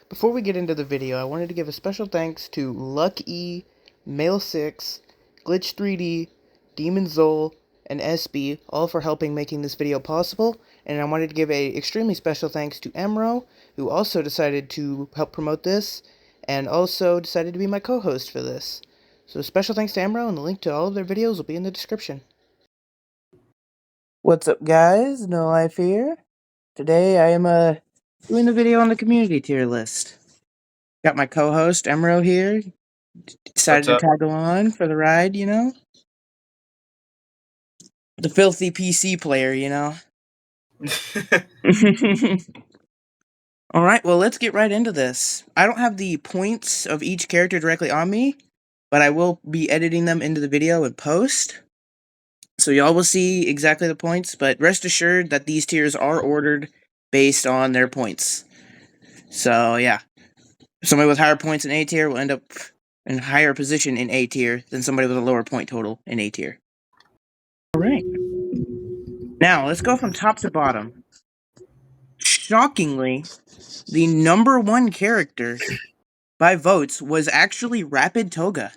Before we get into the video, I wanted to give a special thanks to Luck-E, Male6, Glitch3D, Demon Zol, and SB, all for helping making this video possible, and I wanted to give a extremely special thanks to Emro, who also decided to help promote this, and also decided to be my co-host for this. So special thanks to Emro, and the link to all of their videos will be in the description. What's up, guys? No Life here. Today I am doing a video on the community tier list. Got my co-host Emro here. Decided to tag along for the ride, you know? The filthy PC player, you know? Alright, well, let's get right into this. I don't have the points of each character directly on me, but I will be editing them into the video in post. So y'all will see exactly the points, but rest assured that these tiers are ordered based on their points. So, yeah. Somebody with higher points in A tier will end up in a higher position in A tier than somebody with a lower point total in A tier. Alright. Now, let's go from top to bottom. Shockingly, the number one character by votes was actually Rapid Toga.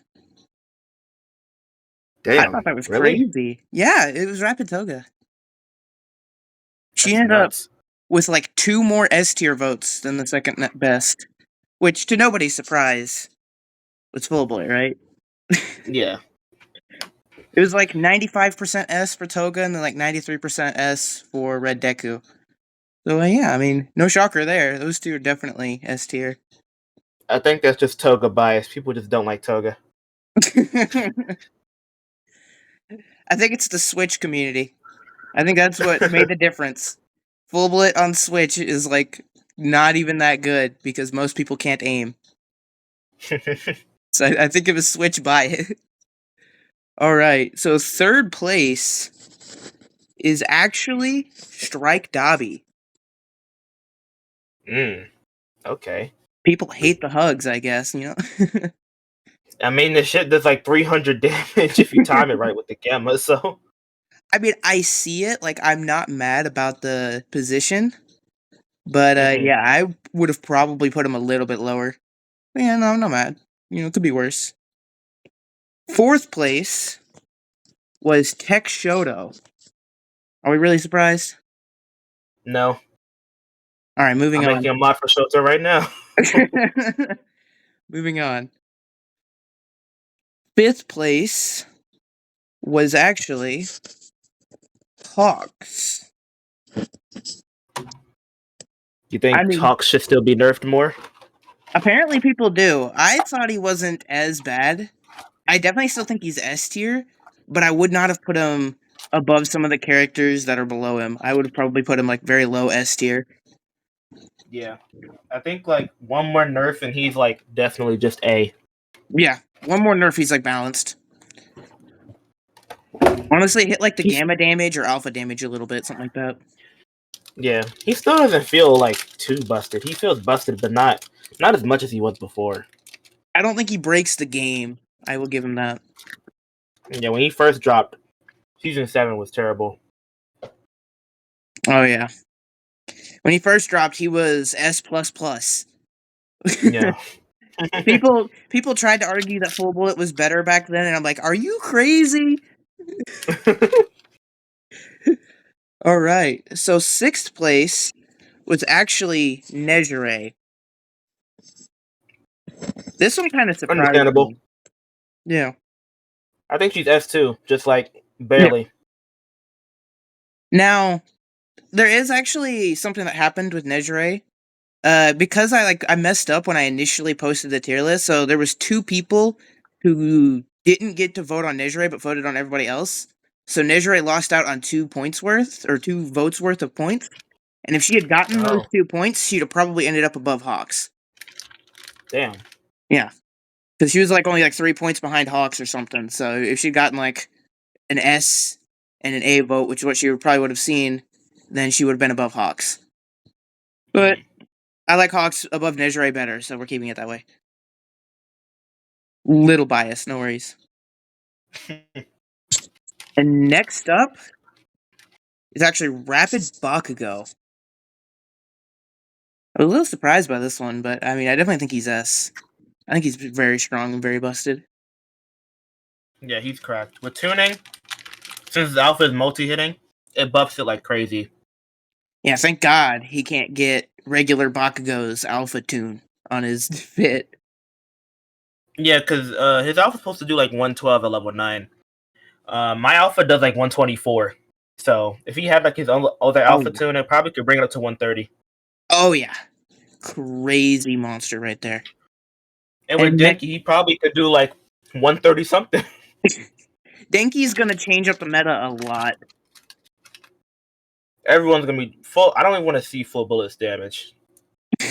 Damn, I thought that was really? crazy. Yeah, it was Rapid Toga. She That's ended nuts. up with like 2 more S tier votes than the second best, which to nobody's surprise was Fullboy, right? Yeah. It was like 95% S for Toga and then like 93% S for Red Deku. So yeah, I mean, no shocker there. Those two are definitely S tier. I think that's just Toga bias. People just don't like Toga. I think it's the Switch community. I think that's what made the difference. Full Blit on Switch is like not even that good because most people can't aim. So I think it was Switch bias. Alright, so third place is actually Strike Dobby. Okay. People hate the hugs, I guess, you know? I mean, the shit does like 300 damage if you time it right with the Gamma, so... I mean, I see it, like, I'm not mad about the position, but, yeah, I would have probably put him a little bit lower. But yeah, no, I'm not mad. You know, it could be worse. Fourth place was Tech Shoto. Are we really surprised? No. Alright, moving I'm on. making a mod for Shoto right now. Moving on. Fifth place was actually Hawks. You think I mean, Hawks should still be nerfed more? apparently people do. I thought he wasn't as bad. I definitely still think he's S tier, but I would not have put him above some of the characters that are below him. I would have probably put him like very low S tier. Yeah. I think like one more nerf and he's like definitely just A. Yeah, one more nerf, he's like balanced. Honestly, hit like the gamma damage or alpha damage a little bit, something like that. Yeah. He still doesn't feel like too busted. He feels busted, but not as much as he was before. I don't think he breaks the game. I will give him that. Yeah, when he first dropped, Season 7 was terrible. Oh, yeah. When he first dropped, he was S++. Yeah. People tried to argue that Full Bullet was better back then, and I'm like, are you crazy? All right. So sixth place was actually Nejire. This one kind of surprised Understandable. me. Yeah. I think she's S2, just like barely. Now, there is actually something that happened with Nejire. Because I messed up when I initially posted the tier list, so there was 2 people who didn't get to vote on Nejire but voted on everybody else. So Nejire lost out on 2 points worth, or 2 votes worth of points. And if she had gotten those 2 points, she'd have probably ended up above Hawks. Damn. Yeah. Because she was like only like 3 points behind Hawks or something. So if she'd gotten like an S and an A vote, which is what she probably would have seen, then she would have been above Hawks. But I like Hawks above Nejire better, so we're keeping it that way. Little biased, no worries. And next up is actually Rapid Bakugo. I was a little surprised by this one, but I mean, I definitely think he's S. I think he's very strong and very busted. Yeah, he's cracked. With tuning, since his alpha is multi-hitting, it buffs it like crazy. Yeah, thank God he can't get regular Bakugo's alpha tune on his fit. Yeah, because his alpha's supposed to do like 112 at level 9. My alpha does like 124. So if he had like his own other alpha yeah. tune, it probably could bring it up to 130. Oh yeah, crazy monster right there. And with And Denki, he probably could do like 130 something. Denki's gonna change up the meta a lot. Everyone's gonna be full. I don't even want to see full bullets damage.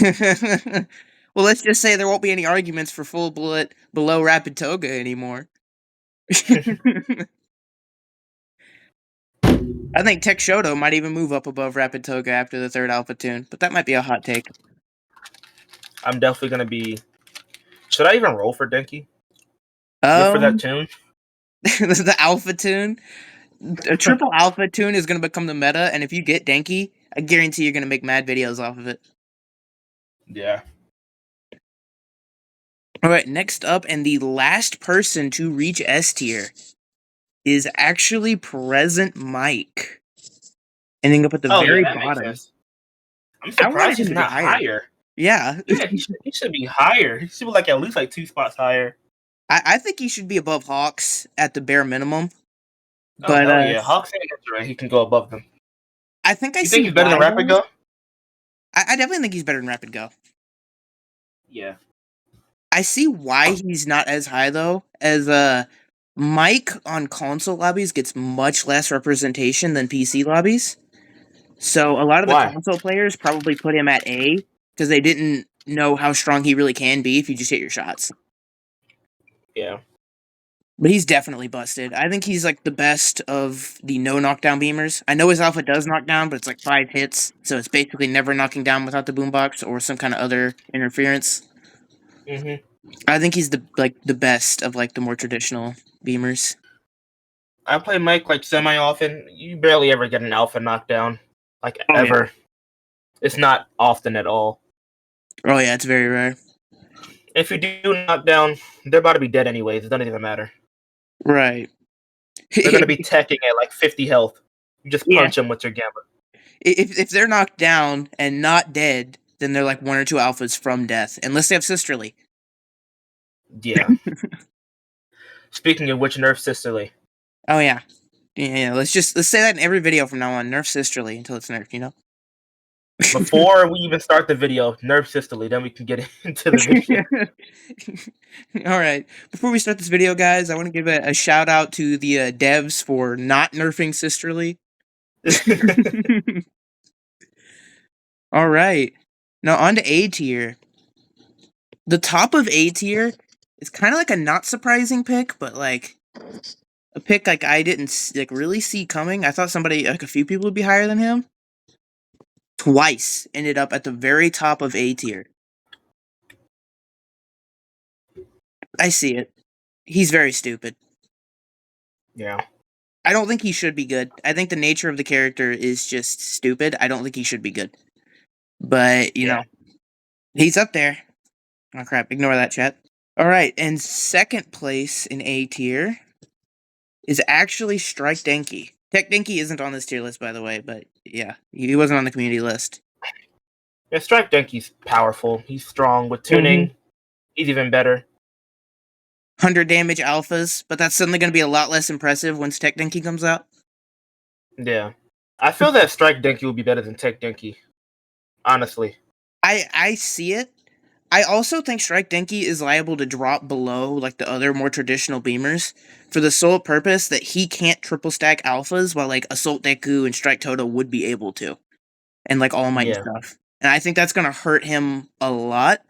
Well, let's just say there won't be any arguments for full bullet below Rapid Toga anymore. I think Tech Shoto might even move up above Rapid Toga after the third Alpha Tune, but that might be a hot take. I'm definitely gonna be. Should I even roll for Denki? Just for that tune? The Alpha Tune? A triple Alpha Tune is going to become the meta, and if you get Denki, I guarantee you're going to make mad videos off of it. Yeah. Alright, next up, and the last person to reach S tier is actually Present Mike. Ending up at the very bottom. I'm surprised he's not higher. Yeah. Yeah, he should be higher. He should be like at least like 2 spots higher. I think he should be above Hawks at the bare minimum. But yeah, Hawks ain't right. He can go above them. I think you think he's better than Rapid Go? I definitely think he's better than Rapid Go. Yeah. I see why he's not as high though, as Mike on console lobbies gets much less representation than PC lobbies. So a lot of the console players probably put him at A because they didn't know how strong he really can be if you just hit your shots. Yeah. But he's definitely busted. I think he's like the best of the no knockdown beamers. I know his alpha does knock down, but it's like 5 hits, so it's basically never knocking down without the boombox or some kind of other interference. Mm-hmm. I think he's the best of like the more traditional beamers. I play Mike like semi often. You barely ever get an alpha knockdown, like ever. Yeah. It's not often at all. Oh yeah, it's very rare. If you do knock down, they're about to be dead anyways. It doesn't even matter. Right. They're gonna be teching at like 50 health. You just punch them with your Gambit. If they're knocked down and not dead, then they're like 1 or 2 alphas from death, unless they have Sisterly. Yeah. Speaking of which, nerf Sisterly. Oh yeah. Yeah, let's say that in every video from now on. Nerf Sisterly until it's nerfed, you know? Before we even start the video, nerf Sisterly, then we can get into the video. Alright. Before we start this video, guys, I want to give a shout out to the devs for not nerfing Sisterly. Alright. Now on to A tier. The top of A tier is kind of like a not surprising pick, but like a pick like I didn't like really see coming. I thought somebody, like a few people would be higher than him. Twice ended up at the very top of A tier. I see it. He's very stupid. Yeah. I don't think he should be good. I think the nature of the character is just stupid. I don't think he should be good. But, you know, he's up there. Oh crap, ignore that, chat. Alright, and second place in A tier is actually Strike Denki. Tech Denki isn't on this tier list, by the way, but yeah, he wasn't on the community list. Yeah, Strike Denki's powerful. He's strong with tuning. Mm-hmm. He's even better. 100 damage alphas, but that's suddenly going to be a lot less impressive once Tech Denki comes out. Yeah. I feel that Strike Denki will be better than Tech Denki. Honestly. I see it. I also think Strike Denki is liable to drop below like the other more traditional beamers for the sole purpose that he can't triple stack alphas while like Assault Deku and Strike Toto would be able to. And like All Might and stuff. And I think that's going to hurt him a lot.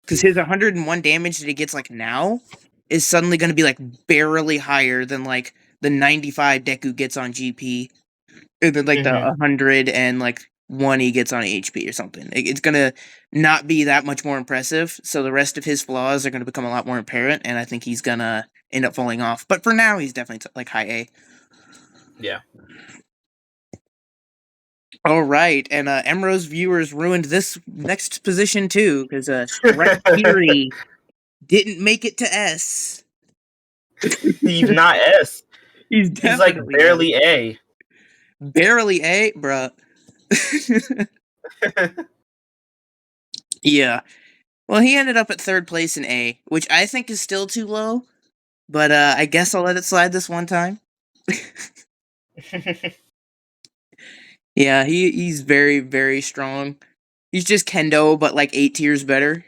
Because his 101 damage that he gets like now is suddenly going to be like barely higher than like the 95 Deku gets on GP. And then like the 100 and like 1 he gets on HP or something. It's going to not be that much more impressive. So the rest of his flaws are going to become a lot more apparent. And I think he's going to end up falling off. But for now, he's definitely like high A. Yeah. All right, and Emro's viewers ruined this next position too because Shrek Fury didn't make it to S. He's not S. He's He's like definitely not. barely A. Barely A, bruh. Yeah. Well, he ended up at third place in A, which I think is still too low, but I guess I'll let it slide this one time. Yeah, he's very, very strong. He's just Kendo, but like 8 tiers better.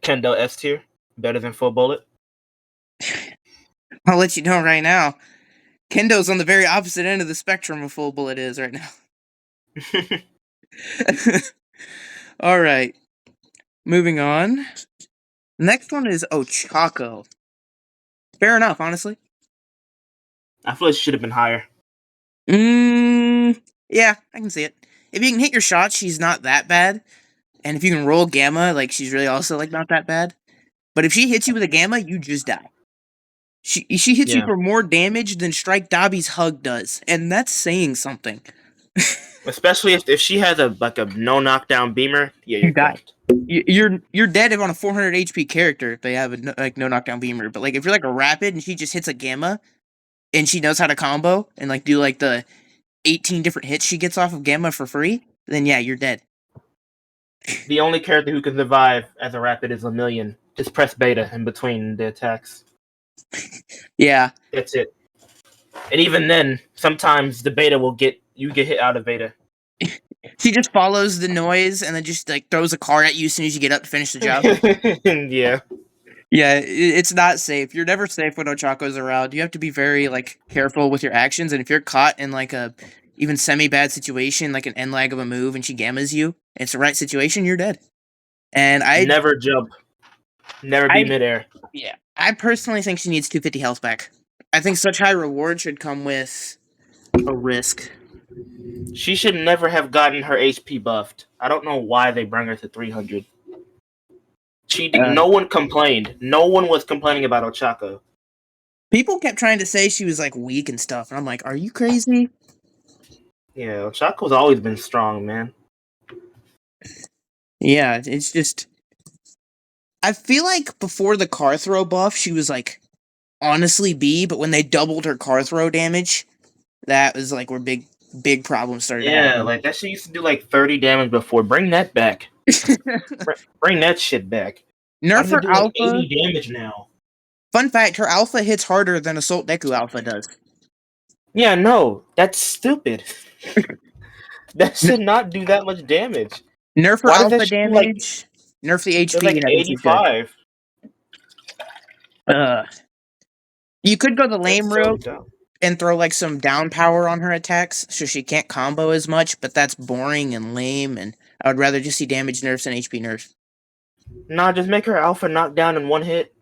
Kendo S tier, better than Full Bullet. I'll let you know right now. Kendo's on the very opposite end of the spectrum of Full Bullet is right now. All right. Moving on. Next one is Ochako. Fair enough, honestly. I feel like she should have been higher. Yeah, I can see it. If you can hit your shots, she's not that bad. And if you can roll Gamma, like, she's really also, like, not that bad. But if she hits you with a Gamma, you just die. She hits you Yeah. for more damage than Strike Dobby's Hug does. And that's saying something. Especially if she has a no knockdown beamer, yeah, you're You die. cooked. You're dead on a 400 HP character if they have a no knockdown beamer. But, like, if you're, like, a Rapid and she just hits a Gamma, and she knows how to combo and, like, do, like, the 18 different hits she gets off of Gamma for free, then yeah, you're dead. The only character who can survive as a Rapid is Lemillion. Just press beta in between the attacks. Yeah. That's it. And even then, sometimes the beta will get hit out of beta. She just follows the noise and then just like throws a car at you as soon as you get up to finish the job. Yeah. Yeah, it's not safe. You're never safe when Ochako's around. You have to be very like careful with your actions, and if you're caught in like a even semi-bad situation, like an end lag of a move, and she gammas you, and it's the right situation, you're dead. And I never jump. Never be midair. Yeah. I personally think she needs 250 health back. I think such high reward should come with a risk. She should never have gotten her HP buffed. I don't know why they bring her to 300. No one complained. No one was complaining about Ochako. People kept trying to say she was like weak and stuff, and I'm like, are you crazy? Yeah, Ochako's always been strong, man. Yeah, it's just I feel like before the car throw buff, she was like honestly B, but when they doubled her car throw damage, that was like where big problems started. Yeah, like that shit used to do like 30 damage before. Bring that back. Bring that shit back. Nerf her alpha. Like 80 damage now. Fun fact: her alpha hits harder than Assault Deku alpha does. Yeah, no, that's stupid. That should not do that much damage. Nerf her alpha damage. Nerf the HP. Like 85. You could go the lame route and throw like some down power on her attacks so she can't combo as much, but that's boring and lame, and I would rather just see damage nerfs than HP nerfs. Nah, just make her alpha knock down in one hit.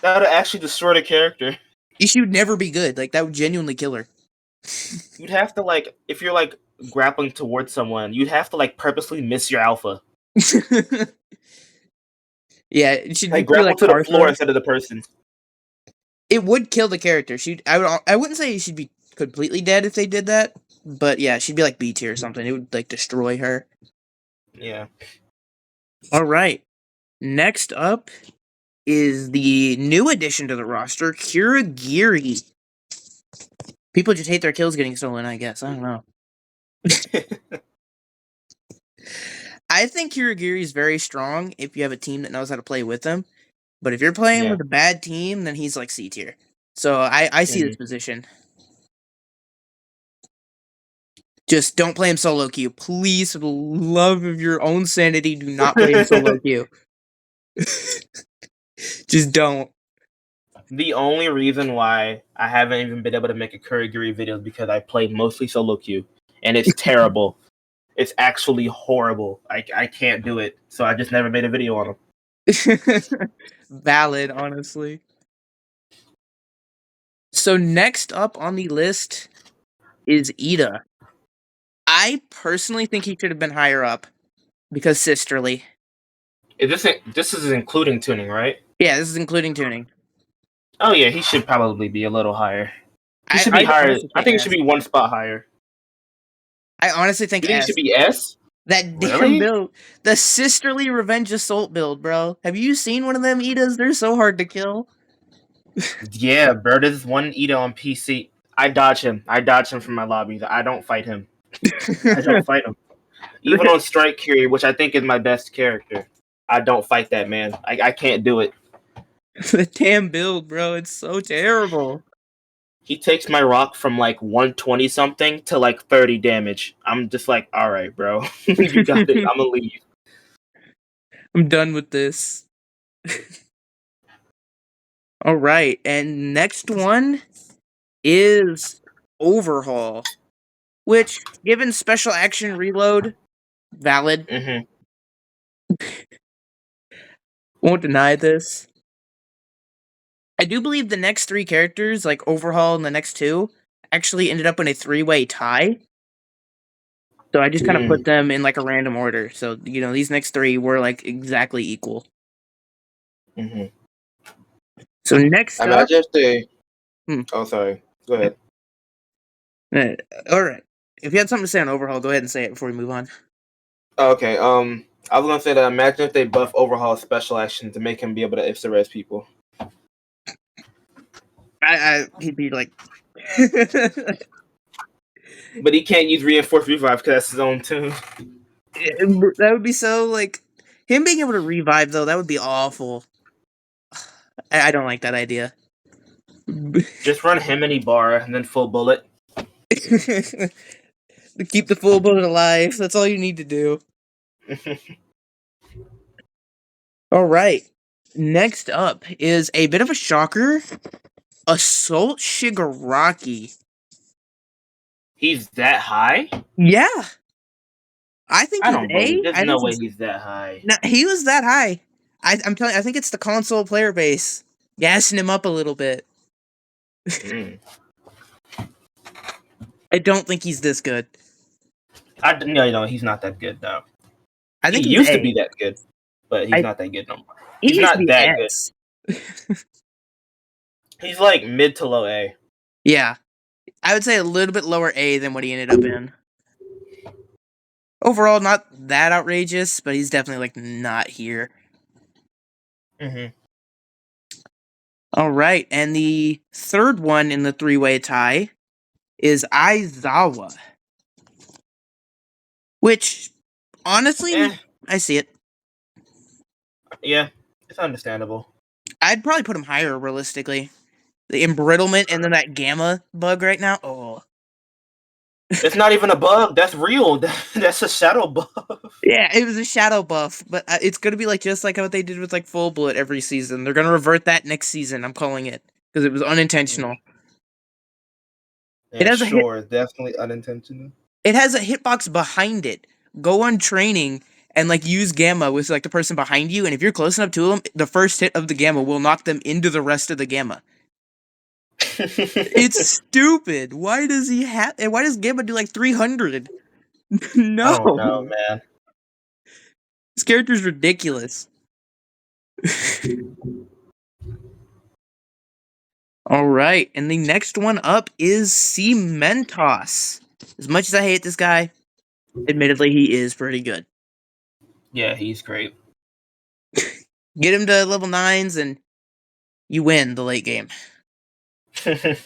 That would actually destroy the character. She would never be good. Like, that would genuinely kill her. You'd have to, like, if you're, like, grappling towards someone, you'd have to, like, purposely miss your alpha. Yeah, she'd like, grapple to the floor instead of the person. It would kill the character. I wouldn't say she'd be completely dead if they did that, but yeah, she'd be like B tier or something. It would, like, destroy her. Yeah. All right. Next up is the new addition to the roster, Kurogiri. People just hate their kills getting stolen, I guess. I don't know. I think Kurogiri is very strong if you have a team that knows how to play with him. But if you're playing with a bad team, then he's like C tier. So I see this position. Just don't play him solo queue. Please, for the love of your own sanity, do not play him solo queue. Just don't. The only reason why I haven't even been able to make a Kurogiri video is because I played mostly solo queue, and it's terrible. It's actually horrible. I can't do it, so I just never made a video on him. Valid, honestly. So next up on the list is Ida. I personally think he should have been higher up because Sisterly. This is including tuning, right? Yeah, this is including tuning. Oh yeah, he should probably be a little higher. He should be higher. honestly I think think it S. should be one spot higher. I honestly think You think it S. should be S? That damn Really? build, the Sisterly Revenge Assault build, bro. Have you seen one of them Idas? They're so hard to kill. Yeah, bro. There's one Ida on PC. I dodge him. I dodge him from my lobbies. I don't fight him. I don't fight him. Even on Strike Curie, which I think is my best character, I don't fight that man. I can't do it. The damn build, bro. It's so terrible. He takes my rock from like 120 something to like 30 damage. I'm just like, all right, bro. You got it. I'm gonna leave. I'm done with this. All right, and next one is Overhaul, which, given special action reload, valid. Mm-hmm. Won't deny this. I do believe the next three characters, like Overhaul and the next two, actually ended up in a three-way tie. So I just kind of put them in like a random order. So, these next three were like exactly equal. Mm-hmm. So next up... Imagine if they... Oh, sorry. Go ahead. All right. If you had something to say on Overhaul, go ahead and say it before we move on. Okay. I was gonna say that imagine if they buff Overhaul special action to make him be able to ifs people. He'd be like... But he can't use Reinforced Revive because that's his own tune. That would be so, like... Him being able to revive, though, that would be awful. I don't like that idea. Just run him and Ibarra and then full bullet. To keep the full bullet alive. That's all you need to do. All right. Next up is a bit of a shocker. Assault Shigaraki. He's that high? Yeah. I think I don't believe. There's no way he's he's that high. No, he was that high. I'm telling you, I think it's the console player base gassing him up a little bit. I don't think he's this good. No, he's not that good though. I think he used to be that good, but he's not that good no more. He's not that good. He's like mid to low A. Yeah. I would say a little bit lower A than what he ended up in. Overall, not that outrageous, but he's definitely like not here. Mm-hmm. All right, and the third one in the three-way tie is Aizawa. Which, honestly, I see it. Yeah, it's understandable. I'd probably put him higher, realistically. The embrittlement and then that gamma bug right now. Oh. It's not even a bug. That's real. That's a shadow buff. Yeah, it was a shadow buff, but it's going to be like just like what they did with like Full Bullet every season. They're going to revert that next season, I'm calling it, because it was unintentional. Yeah, it has definitely unintentional. It has a hitbox behind it. Go on training and like use gamma with like the person behind you, and if you're close enough to them, the first hit of the gamma will knock them into the rest of the gamma. It's stupid. Why does he have? And why does gamma do like 300? No, I don't know, man. This character's ridiculous. All right, and the next one up is Cementos. As much as I hate this guy, admittedly, he is pretty good. Yeah, he's great. Get him to level 9s and you win the late game. You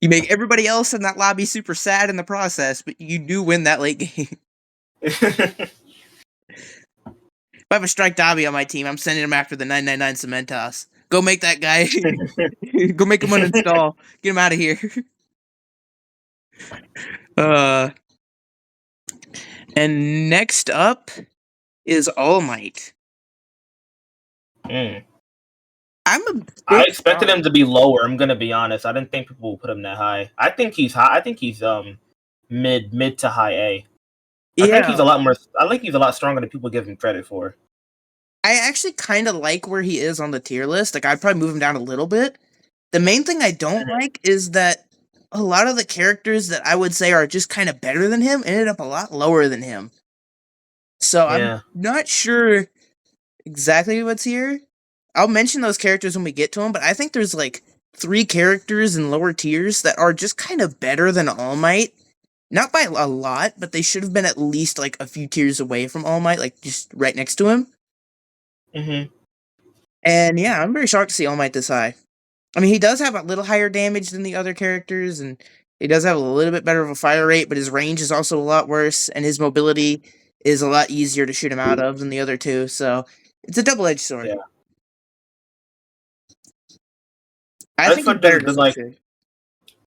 make everybody else in that lobby super sad in the process, but you do win that late game. If I have a Strike Dobby on my team, I'm sending him after the 999 Cementos. Go make that guy. Go make him uninstall. Get him out of here. And next up is All Might. I expected him to be lower. I'm gonna be honest. I didn't think people would put him that high. I think he's high. I think he's mid to high A. I think he's a lot more. I think he's a lot stronger than people give him credit for. I actually kind of like where he is on the tier list. Like, I'd probably move him down a little bit. The main thing I don't like is that a lot of the characters that I would say are just kind of better than him ended up a lot lower than him. So I'm not sure exactly what's here. I'll mention those characters when we get to them, but I think there's like three characters in lower tiers that are just kind of better than All Might. Not by a lot, but they should have been at least like a few tiers away from All Might, like just right next to him. Mm-hmm. And yeah, I'm very shocked to see All Might this high. I mean, he does have a little higher damage than the other characters, and he does have a little bit better of a fire rate, but his range is also a lot worse, and his mobility is a lot easier to shoot him out of than the other two, so it's a double-edged sword. Yeah. I think he's better than Lucian.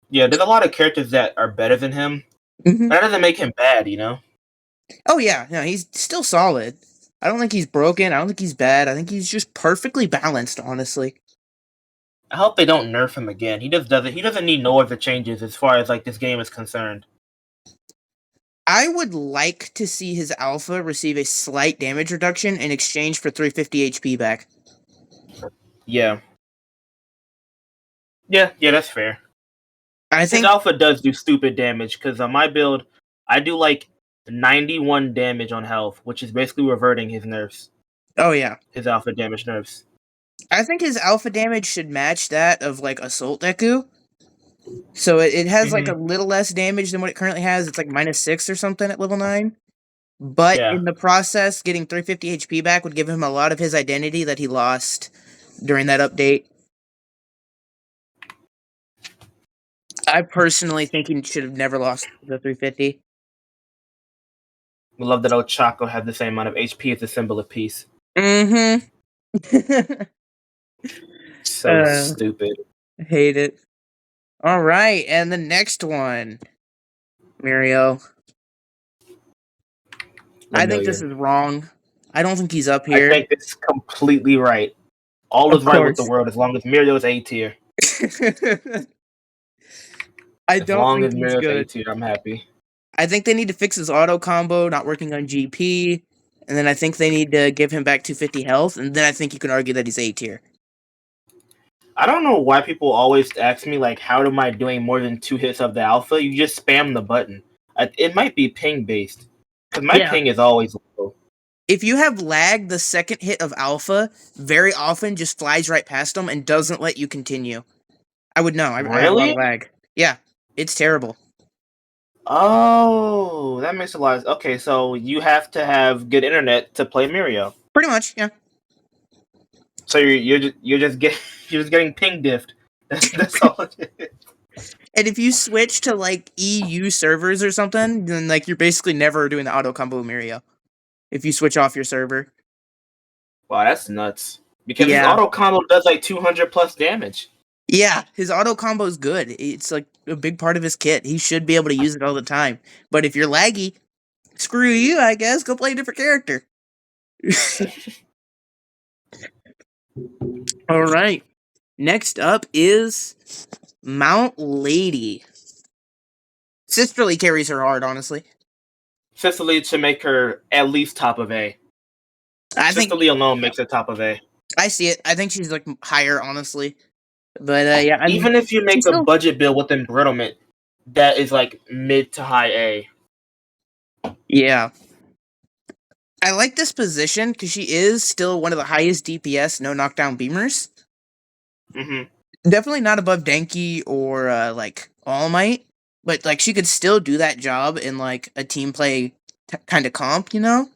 Yeah, there's a lot of characters that are better than him. Mhm. That doesn't make him bad, you know? Oh yeah, no, he's still solid. I don't think he's broken, I don't think he's bad, I think he's just perfectly balanced, honestly. I hope they don't nerf him again. He doesn't need no other changes as far as like this game is concerned. I would like to see his alpha receive a slight damage reduction in exchange for 350 HP back. Yeah. Yeah, that's fair. I think his alpha does do stupid damage, because on my build, I do like 91 damage on health, which is basically reverting his nerfs. Oh yeah. His alpha damage nerfs. I think his alpha damage should match that of like Assault Deku. So it has like a little less damage than what it currently has. It's like -6 or something at level 9. But in the process, getting 350 HP back would give him a lot of his identity that he lost during that update. I personally think he should have never lost the 350. We love that old Chaco has the same amount of HP as the symbol of peace. Mm-hmm. So stupid. I hate it. All right, and the next one, Mario. I think this is wrong. I don't think he's up here. I think it's completely right. All is right with the world as long as Mario is A tier. As long as Mario's A tier, I'm happy. I think they need to fix his auto combo, not working on GP, and then I think they need to give him back 250 health, and then I think you can argue that he's A tier. I don't know why people always ask me, like, how am I doing more than 2 hits of the alpha? You just spam the button. It might be ping-based, because my ping is always low. If you have lag, the second hit of alpha very often just flies right past them and doesn't let you continue. I would know. I have a lot of lag. Yeah, it's terrible. Oh, that makes a lot of... Okay, so you have to have good internet to play Mario. Pretty much, yeah. So you're just getting ping diffed. That's all it is. And if you switch to like EU servers or something, then like you're basically never doing the auto combo Mario. If you switch off your server. Wow, that's nuts. Because his auto combo does like 200 plus damage. Yeah, his auto combo is good. It's like a big part of his kit. He should be able to use it all the time. But if you're laggy, screw you, I guess. Go play a different character. All right. Next up is Mount Lady. Sisterly carries her hard, honestly. Sisterly should make her at least top of A. Sisterly alone makes her top of A. I see it. I think she's like higher, honestly. But yeah, even if you make a budget build with embrittlement, that is like mid to high A. Yeah. I like this position because she is still one of the highest DPS no knockdown beamers. Mm-hmm. Definitely not above Denki or like All Might, but like she could still do that job in like a team play kind of comp, you know.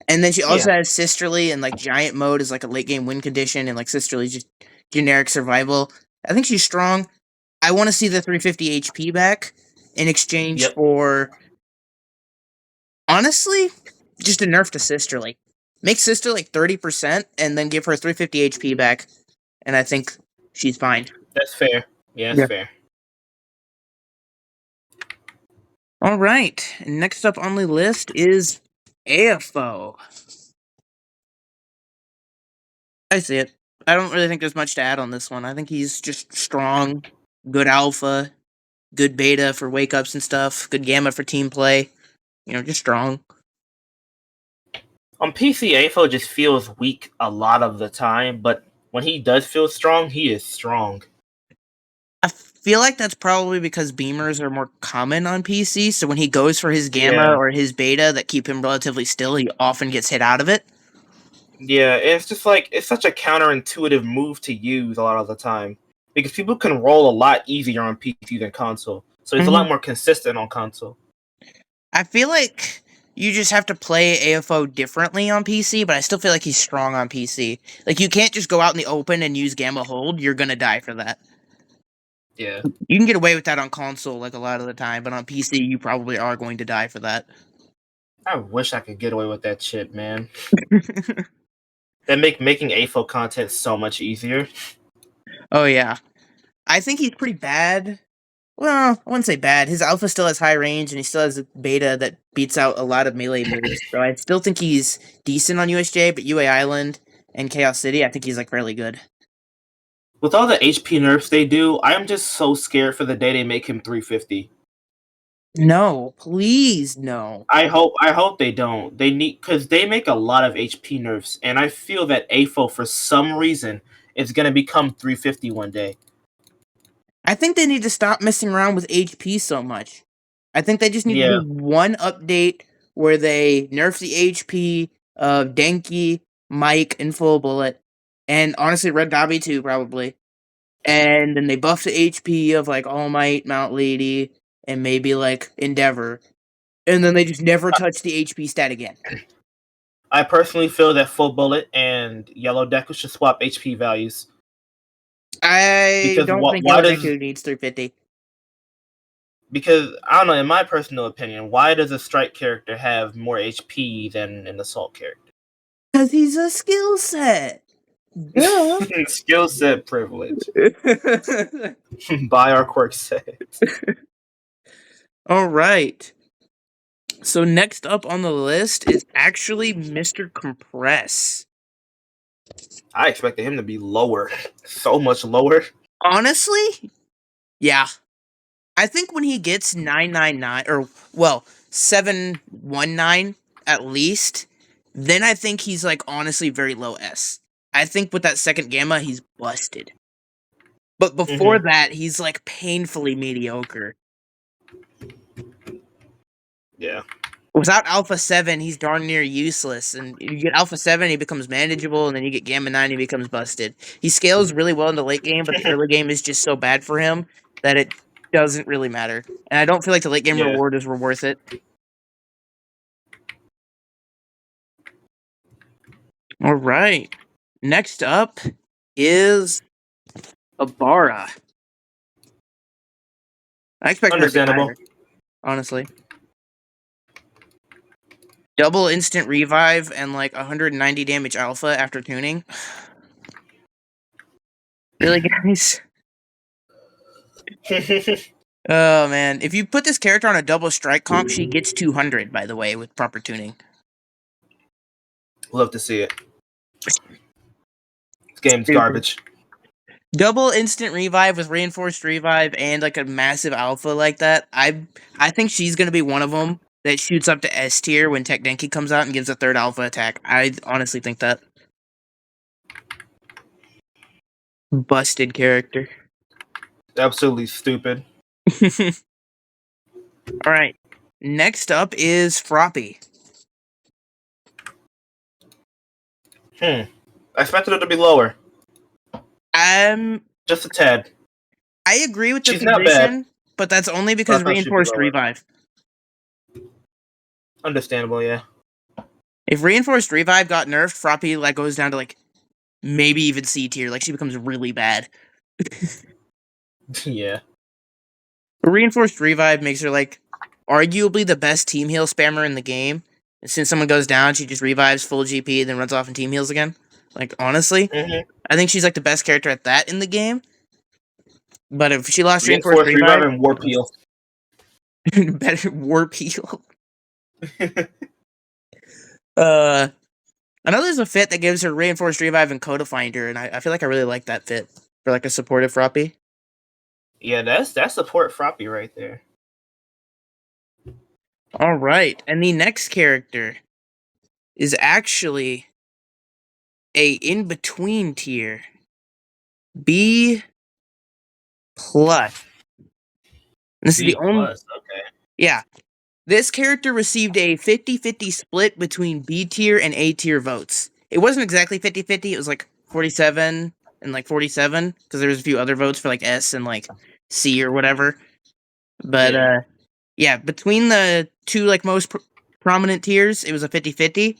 And then she also has Sisterly and like Giant mode is like a late game win condition, and like Sisterly just generic survival. I think she's strong. I want to see the 350 HP back in exchange for, honestly, just a nerf to Sisterly. Make Sister like 30% and then give her 350 HP back, and I think she's fine. That's fair. Yeah, that's fair. All right. Next up on the list is AFO. I see it. I don't really think there's much to add on this one. I think he's just strong, good alpha, good beta for wake-ups and stuff, good gamma for team play. You know, just strong. On PC, AFO just feels weak a lot of the time, but when he does feel strong, he is strong. I feel like that's probably because beamers are more common on PC, so when he goes for his gamma or his beta that keep him relatively still, he often gets hit out of it. Yeah, it's just like, it's such a counterintuitive move to use a lot of the time. because people can roll a lot easier on PC than console. So it's a lot more consistent on console. I feel like you just have to play AFO differently on PC, but I still feel like he's strong on PC. Like, you can't just go out in the open and use Gamma Hold. You're gonna die for that. Yeah. You can get away with that on console, like, a lot of the time, but on PC, you probably are going to die for that. I wish I could get away with that shit, man. That making AFO content so much easier. Oh, yeah. I think he's pretty bad. Well, I wouldn't say bad. His alpha still has high range, and he still has a beta that beats out a lot of melee moves. So I still think he's decent on USJ, but UA Island and Chaos City, I think he's, like, fairly good. With all the HP nerfs they do, I am just so scared for the day they make him 350. No, please, no. I hope they don't. They need, because they make a lot of HP nerfs, and I feel that AFO for some reason is gonna become 350 one day. I think they need to stop messing around with HP so much. I think they just need to do one update where they nerf the HP of Denki, Mike, and Full Bullet, and honestly Red Dobby too, probably. And then they buff the HP of like All Might, Mount Lady, and maybe like Endeavor. And then they just never touch the HP stat again. I personally feel that Full Bullet and Yellow Deku should swap HP values. I don't think Yellow Deku needs 350. Because, I don't know, in my personal opinion, why does a Strike character have more HP than an Assault character? Because he's a skill set. Skill set privilege. Buy our quirk set. All right. So next up on the list is actually Mr. Compress. I expected him to be lower. So much lower. Honestly? Yeah. I think when he gets 999, or, well, 719 at least, then I think he's, like, honestly very low S. I think with that second Gamma, he's busted. But before that, he's, like, painfully mediocre. Yeah. Without Alpha 7, he's darn near useless. And you get Alpha 7, he becomes manageable, and then you get Gamma 9, he becomes busted. He scales really well in the late game, but the early game is just so bad for him that it doesn't really matter. And I don't feel like the late game rewards were worth it. All right. Next up is Abara. I expect understandable, higher, honestly. Double instant revive and like 190 damage alpha after tuning. Really, guys? Oh man, if you put this character on a double strike comp, she gets 200, by the way, with proper tuning. Love to see it. This game's garbage. Double instant revive with reinforced revive and like a massive alpha like that. I think she's gonna be one of them that shoots up to S tier when Tech Denki comes out and gives a third alpha attack. I honestly think that. Busted character. Absolutely stupid. Alright. Next up is Froppy. I expected her to be lower. Just a tad. I agree with the position, but that's only because reinforced revive. Understandable, yeah. If reinforced revive got nerfed, Froppy like goes down to like maybe even C tier. Like she becomes really bad. Yeah. Reinforced revive makes her like arguably the best team heal spammer in the game. As soon as someone goes down, she just revives full GP, then runs off and team heals again. Like honestly, I think she's like the best character at that in the game. But if she lost reinforced revive and warp heal, better warp heal. I know there's a fit that gives her reinforced revive and Coda Finder, and I feel like I really like that fit for like a supportive Froppy. Yeah, that's support Froppy right there. All right, and the next character is actually a in-between tier. B+. This is the only. Okay. Yeah. This character received a 50-50 split between B tier and A tier votes. It wasn't exactly 50-50, it was like 47 and like 47 because there was a few other votes for like S and like C or whatever. But yeah, between the two like most prominent tiers, it was a 50-50.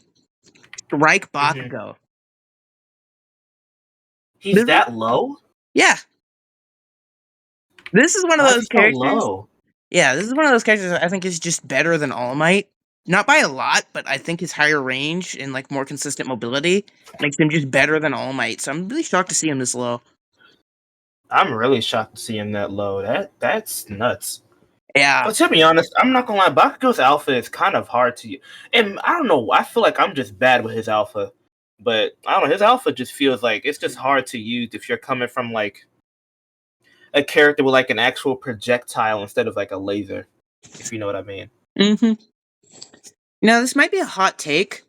Strike Bakugo. He's that low? Yeah. This is one of Why is those he so characters. low? Yeah, this is one of those characters that I think is just better than All Might. Not by a lot, but I think his higher range and like more consistent mobility makes him just better than All Might. So I'm really shocked to see him this low. I'm really shocked to see him that low. That's nuts. Yeah. But to be honest, I'm not gonna lie, Bakugo's alpha is kind of hard to use. And I don't know, I feel like I'm just bad with his alpha. But I don't know, his alpha just feels like it's just hard to use if you're coming from like a character with like an actual projectile instead of like a laser. If you know what I mean. Mm-hmm. Now this might be a hot take.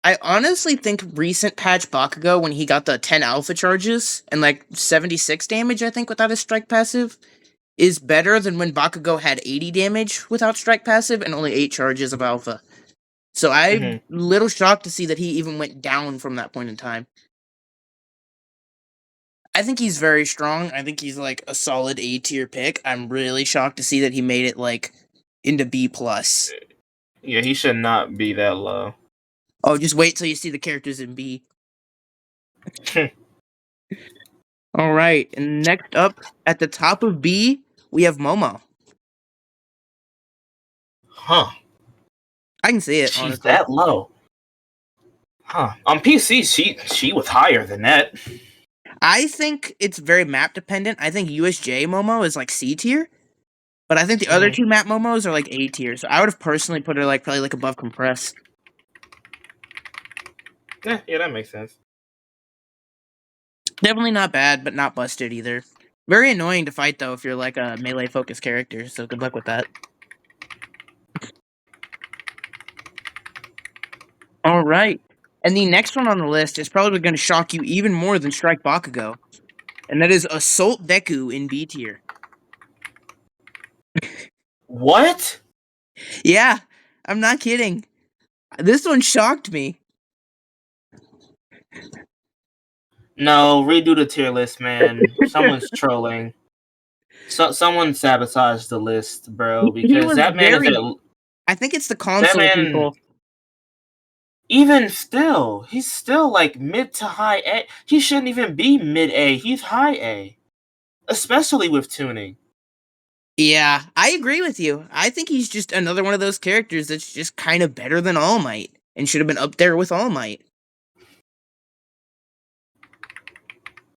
I honestly think recent patch Bakugo, when he got the 10 alpha charges and like 76 damage, I think, without his strike passive, is better than when Bakugo had 80 damage without strike passive and only 8 charges of alpha. So I'm little shocked to see that he even went down from that point in time. I think he's very strong. I think he's like a solid A tier pick. I'm really shocked to see that he made it like into B plus. Yeah, he should not be that low. Oh, just wait till you see the characters in B. All right, and next up at the top of B, we have Momo. Huh. I can see it, She's honestly. that low. Huh. On PC, she was higher than that. I think it's very map dependent. I think USJ Momo is like C tier, but I think the other two map Momos are like A tier. So I would have personally put her like probably like above Compress. Yeah, that makes sense. Definitely not bad, but not busted either. Very annoying to fight though if you're like a melee focused character. So good luck with that. All right. And the next one on the list is probably going to shock you even more than Strike Bakugo. And that is Assault Deku in B tier. What? Yeah, I'm not kidding. This one shocked me. No, redo the tier list, man. Someone's trolling. Someone sabotaged the list, bro. Because that man is I think it's the console people. Even still, he's still like mid to high A. He shouldn't even be mid A. He's high A, especially with tuning. Yeah, I agree with you. I think he's just another one of those characters that's just kind of better than All Might and should have been up there with All Might.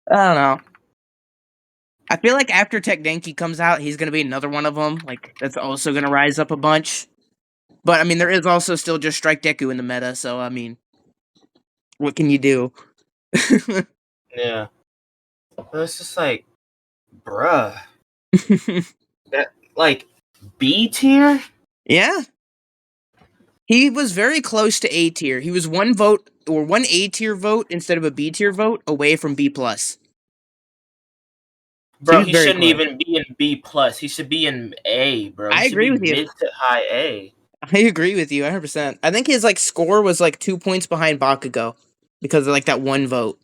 I don't know. I feel like after Tech Denki comes out, he's going to be another one of them. Like, that's also going to rise up a bunch. But, I mean, there is also still just Strike Deku in the meta, so, I mean, what can you do? Yeah. It's just like, bruh. That, like, B tier? Yeah. He was very close to A tier. He was one vote, or one A tier vote instead of a B tier vote away from B plus. Bro, he shouldn't even be in B plus. He should be in A, bro. I agree with you. Mid to high A. I agree with you 100%. I think his like score was like 2 points behind Bakugo because of like that one vote.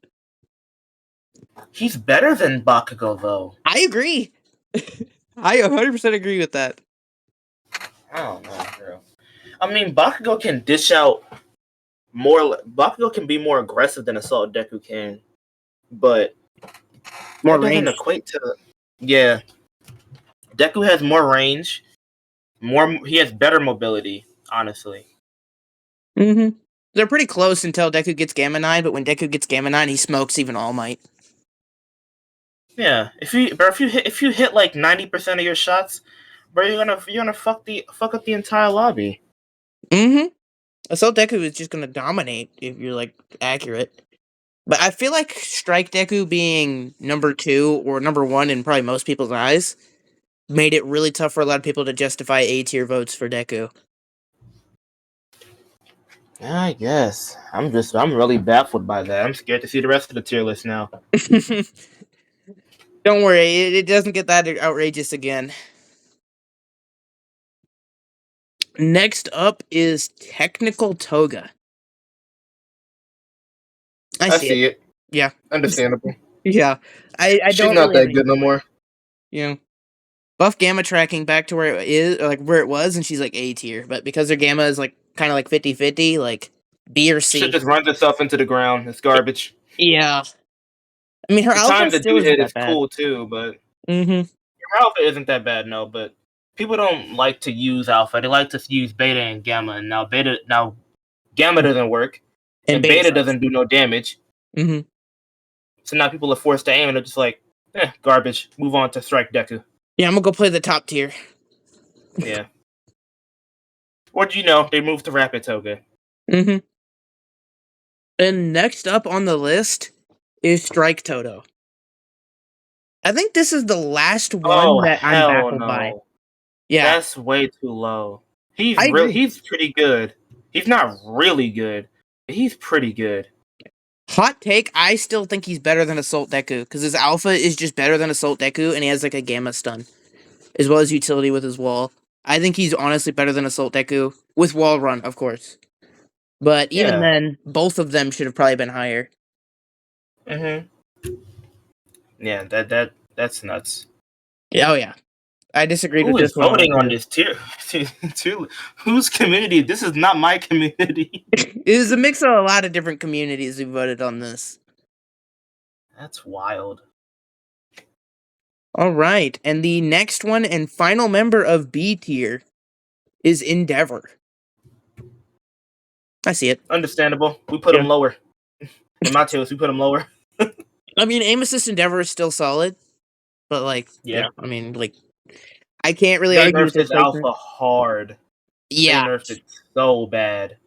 He's better than Bakugo though. I agree. I 100% agree with that. I don't know, bro. I mean, Bakugo can dish out more. Bakugo can be more aggressive than Assault Deku can, but more that doesn't equate to. Yeah, Deku has more range. He has better mobility, honestly. Mm-hmm. They're pretty close until Deku gets Gamma 9, but when Deku gets Gamma 9, he smokes even All Might. Yeah, if you hit like 90% of your shots, bro, you're gonna fuck up the entire lobby. Mm-hmm. Assault Deku is just gonna dominate if you're like accurate. But I feel like Strike Deku being number 2 or number 1 in probably most people's eyes made it really tough for a lot of people to justify A tier votes for Deku. Yeah, I guess. I'm really baffled by that. I'm scared to see the rest of the tier list now. Don't worry, it doesn't get that outrageous again. Next up is Technical Toga. I see it. Yeah. Understandable. Yeah, I She's don't not really have that any good no more. more. You know, buff gamma tracking back to where it is, or like where it was, and she's like A tier. But because her gamma is like kind of like 50-50, like B or Shit C. just runs itself into the ground. It's garbage. Yeah, I mean her alpha Sometimes the still dude isn't hit that is bad. cool too, but Mm-hmm. alpha isn't that bad, no. But people don't like to use alpha. They like to use beta and gamma. And now gamma doesn't work, And and beta beta sucks. doesn't do no damage. Mm-hmm. So now people are forced to aim, and they're just like, garbage. Move on to Strike Deku. Yeah, I'm gonna go play the top tier. Yeah. Or do you know they moved to Rapid Toga? Mm-hmm. And next up on the list is Strike Toto. I think this is the last one Oh that I'm hell baffled by. no. Yeah, That's way too low. I agree. He's pretty good. He's not really good, but he's pretty good. Hot take, I still think he's better than Assault Deku, because his alpha is just better than Assault Deku, and he has like a gamma stun, as well as utility with his wall. I think he's honestly better than Assault Deku, with wall run, of course. But even Yeah. then, both of them should have probably been higher. Mhm. Yeah, that's nuts. Yeah, oh yeah. I disagreed Who with is this one a lot voting on too. this tier? Whose community? This is not my community. It was a mix of a lot of different communities who voted on this. That's wild. All right, and the next one and final member of B tier is Endeavor. I see it. Understandable. We put Yeah. him lower. In my tiers, we put him lower. I mean, Aim Assist Endeavor is still solid, but like, Yeah. I mean, like, I can't really They argue with nerfed their his placement. alpha hard. They Yeah, nerfed it so bad.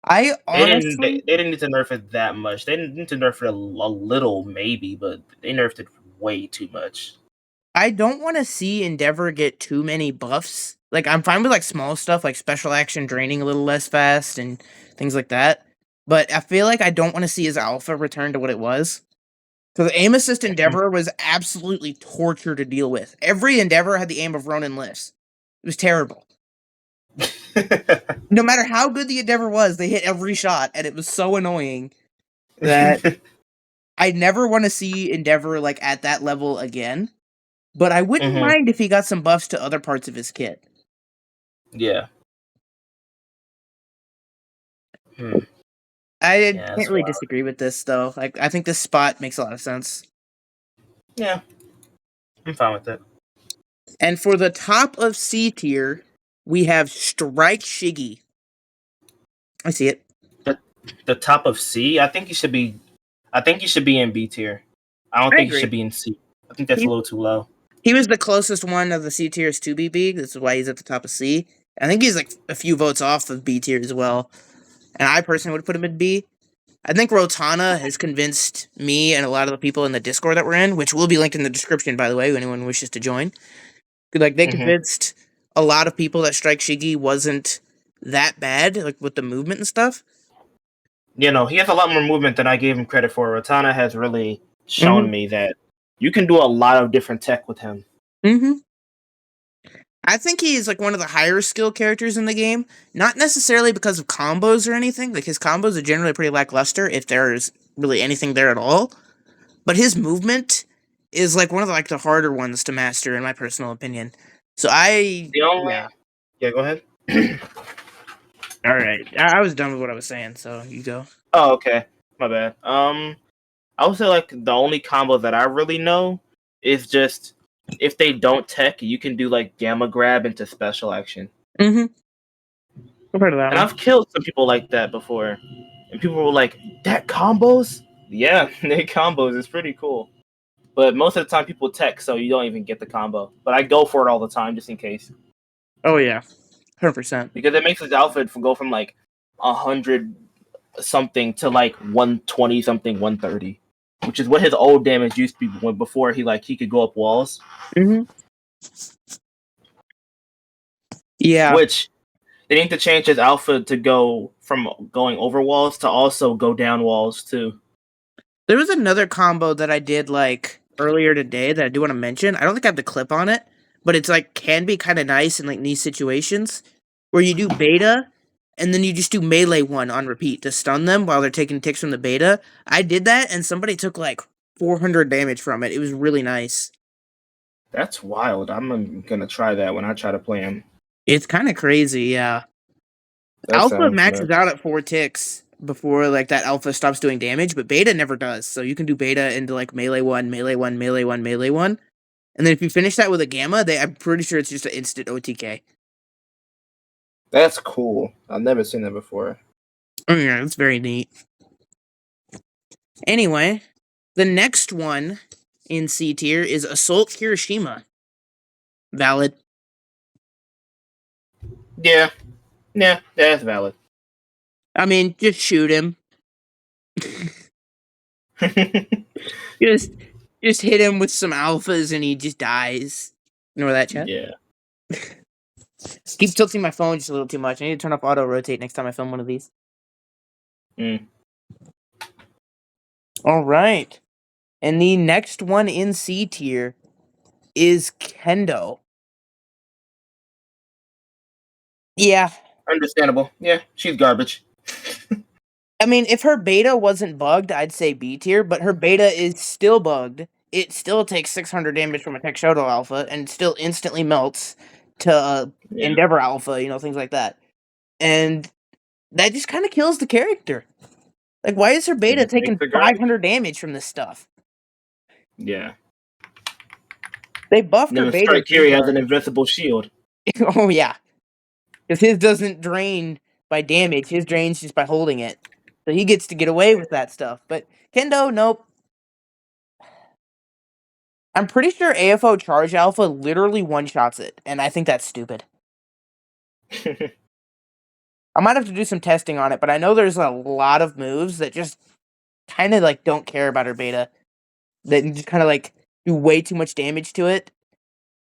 I honestly, They didn't need to nerf it that much. They didn't need to nerf it a little maybe, but they nerfed it way too much. I don't want to see Endeavor get too many buffs. Like, I'm fine with like small stuff, like special action draining a little less fast and things like that. But I feel like I don't want to see his alpha return to what it was. Because Aim Assist Endeavor was absolutely torture to deal with. Every Endeavor had the aim of Ronin Liss. It was terrible. No matter how good the Endeavor was, they hit every shot, and it was so annoying that I never want to see Endeavor like at that level again. But I wouldn't Mhm. mind if he got some buffs to other parts of his kit. Yeah. Hmm. I Yeah, can't that's really wild. disagree with this though. Like, I think this spot makes a lot of sense. Yeah, I'm fine with it. And for the top of C tier, we have Strike Shiggy. I see it. The top of C, I think he should be. I think he should be in B tier. I don't I think he agree. should be in C. I think that's a He, little too low. he was the closest one of the C tiers to BB. This is why he's at the top of C. I think he's like a few votes off of B tier as well. And I personally would put him in B. I think Rotana has convinced me and a lot of the people in the Discord that we're in, which will be linked in the description, by the way, if anyone wishes to join. Like, they Mhm. convinced a lot of people that Strike Shiggy wasn't that bad, like with the movement and stuff. You know, he has a lot more movement than I gave him credit for. Rotana has really shown me that you can do a lot of different tech with him. Mm-hmm. I think he's like one of the higher skill characters in the game. Not necessarily because of combos or anything. Like, his combos are generally pretty lackluster, if there's really anything there at all. But his movement is like one of the harder ones to master, in my personal opinion. So The only yeah. Yeah, go ahead. All right. I was done with what I was saying, so you go. Oh, okay. My bad. I would say like the only combo that I really know is just if they don't tech, you can do like gamma grab into special action. Mm-hmm. I've heard of that And one. I've killed some people like that before. And people were like, that combos? Yeah, they combos. It's pretty cool. But most of the time people tech, so you don't even get the combo. But I go for it all the time just in case. Oh yeah. 100%. Because it makes his outfit go from like 100 something to like 120 something, 130. Which is what his old damage used to be when before he could go up walls. Mm-hmm. Yeah. Which they need to change his alpha to go from going over walls to also go down walls too. There was another combo that I did like earlier today that I do want to mention. I don't think I have the clip on it, but it's like can be kind of nice in like these situations where you do beta and then you just do melee one on repeat to stun them while they're taking ticks from the beta. I did that and somebody took like 400 damage from it. It was really nice. That's wild. I'm gonna try that when I try to play him. It's kind of crazy, yeah. That Alpha sounds maxes nuts. out at 4 ticks before like that alpha stops doing damage, but beta never does. So you can do beta into like melee one, melee one, melee one, melee one. And then if you finish that with a gamma, I'm pretty sure it's just an instant OTK. That's cool. I've never seen that before. Oh yeah, it's very neat. Anyway, the next one in C tier is Assault Kirishima. Valid. Yeah. Yeah, that's valid. I mean, just shoot him. just hit him with some alphas and he just dies. Ignore that, chat. Yeah. Keep tilting my phone just a little too much. I need to turn off auto rotate next time I film one of these. All right. And the next one in C tier is Kendo. Yeah. Understandable. Yeah, she's garbage. I mean, if her beta wasn't bugged, I'd say B tier, but her beta is still bugged. It still takes 600 damage from a Tech Shoto Alpha and still instantly melts to Endeavor Alpha, things like that. And that just kind of kills the character. Like, why is her beta taking 500 damage from this stuff? Yeah. They buffed her beta. Strike Kiri has an invincible shield. Oh, yeah. Because his doesn't drain by damage. His drains just by holding it. So he gets to get away with that stuff. But Kendo, nope. I'm pretty sure AFO Charge Alpha literally one-shots it. And I think that's stupid. I might have to do some testing on it, but I know there's a lot of moves that just kind of like don't care about her beta. That just kind of like do way too much damage to it.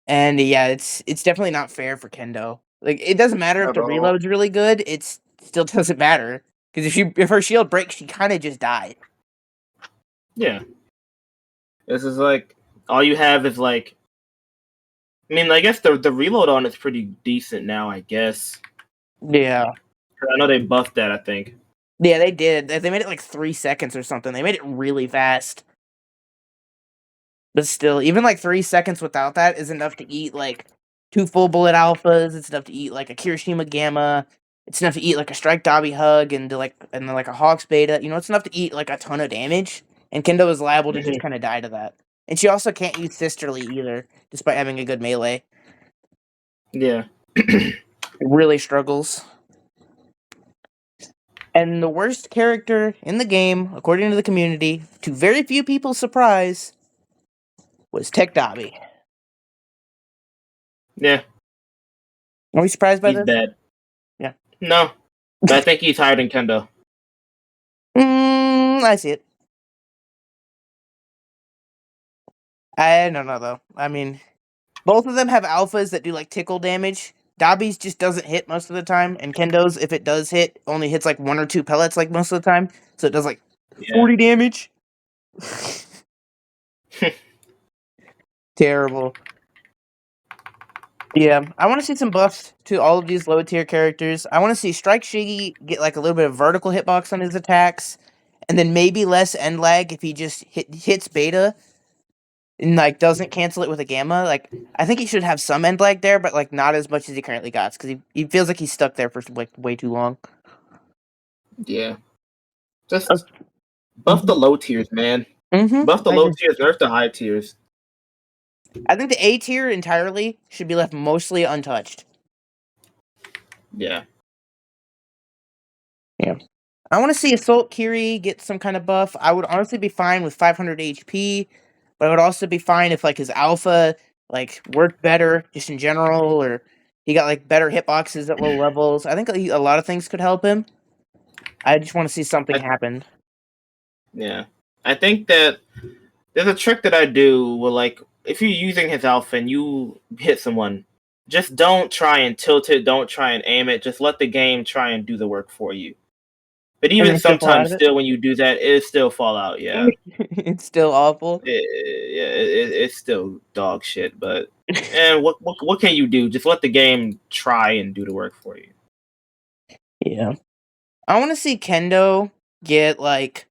And yeah, it's definitely not fair for Kendo. Like, it doesn't matter if the reload's really good, it still doesn't matter. Because if her shield breaks, she kind of just died. Yeah. This is like, all you have is like, I mean, I guess the reload on it's pretty decent now, I guess. Yeah. I know they buffed that, I think. Yeah, they did. They made it like 3 seconds or something. They made it really fast. But still, even like 3 seconds without that is enough to eat like 2 full bullet alphas. It's enough to eat like a Kirishima Gamma. It's enough to eat like a Strike Dabi Hug and then like a Hawks Beta. It's enough to eat like a ton of damage. And Kendo is liable to just kind of die to that. And she also can't use Sisterly either, despite having a good melee. Yeah. It really struggles. And the worst character in the game, according to the community, to very few people's surprise, was Tech Dabi. Yeah. Are we surprised by this? He's bad. Yeah. No. But I think he's higher than Kendo. I see it. I don't know, though. I mean, both of them have alphas that do, like, tickle damage. Dabi's just doesn't hit most of the time, and Kendo's, if it does hit, only hits, like, 1 or 2 pellets, like, most of the time. So it does, like, 40 damage. Terrible. Yeah, I want to see some buffs to all of these low-tier characters. I want to see Strike Shiggy get, like, a little bit of vertical hitbox on his attacks, and then maybe less end lag if he just hits beta and like doesn't cancel it with a gamma. Like, I think he should have some end lag there, but like not as much as he currently got, because he feels like he's stuck there for like way too long. Yeah. Just buff the low tiers, man. Mm-hmm. Buff the low tiers, nerf the high tiers. I think the A tier entirely should be left mostly untouched. Yeah. Yeah. I want to see Assault Kiri get some kind of buff. I would honestly be fine with 500 HP, but I would also be fine if like his alpha like worked better just in general, or he got like better hitboxes at low levels. I think a lot of things could help him. I just want to see something happen. Yeah. I think that there's a trick that I do where, like, if you're using his alpha and you hit someone, just don't try and tilt it, don't try and aim it, just let the game try and do the work for you. But even sometimes still when you do that, it still fall out, yeah. It's still awful. It's still dog shit, but and what can you do? Just let the game try and do the work for you. Yeah. I want to see Kendo get like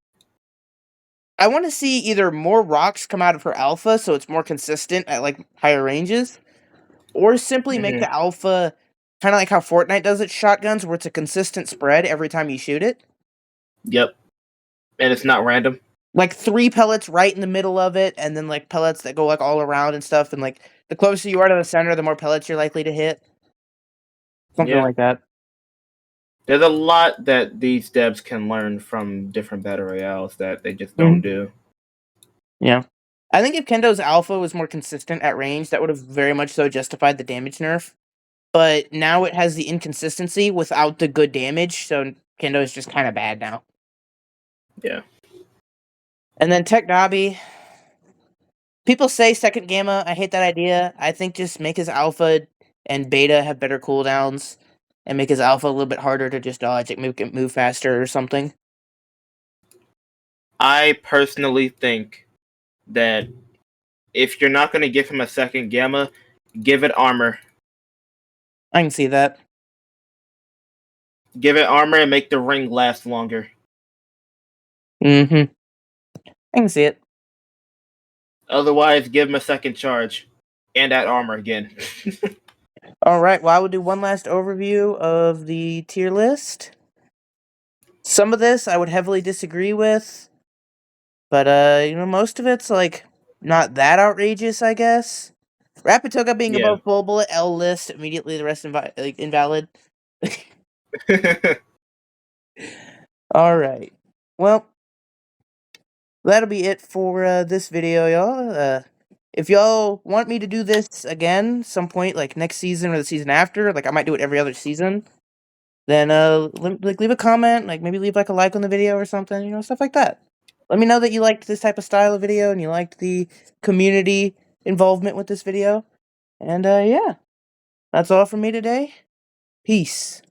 I want to see either more rocks come out of her alpha, so it's more consistent at like higher ranges, or simply make Hmm. the alpha kind of like how Fortnite does its shotguns, where it's a consistent spread every time you shoot it. Yep, and it's not random. Like 3 pellets right in the middle of it, and then like pellets that go like all around and stuff. And like the closer you are to the center, the more pellets you're likely to hit. Something Yeah, like that. there's a lot that these devs can learn from different battle royales that they just don't Mhm. do. Yeah. I think if Kendo's alpha was more consistent at range, that would have very much so justified the damage nerf. But now it has the inconsistency without the good damage, so Kendo is just kind of bad now. Yeah. And then Tech Dobby. People say second Gamma. I hate that idea. I think just make his alpha and beta have better cooldowns and make his alpha a little bit harder to just dodge, like make it move faster or something. I personally think that if you're not going to give him a second gamma, give it armor. I can see that. Give it armor and make the ring last longer. Mm-hmm. I can see it. Otherwise, give him a second charge and add armor again. All right. Well, I will do one last overview of the tier list. Some of this I would heavily disagree with, but most of it's like not that outrageous, I guess. Rapidoga being Yeah. above full bullet L list immediately, the rest invalid. All right. Well, that'll be it for this video, y'all. If y'all want me to do this again some point, like next season or the season after, like I might do it every other season, then leave a comment, like maybe leave like a like on the video or something, stuff like that. Let me know that you liked this type of style of video and you liked the community involvement with this video. And yeah, that's all from me today. Peace.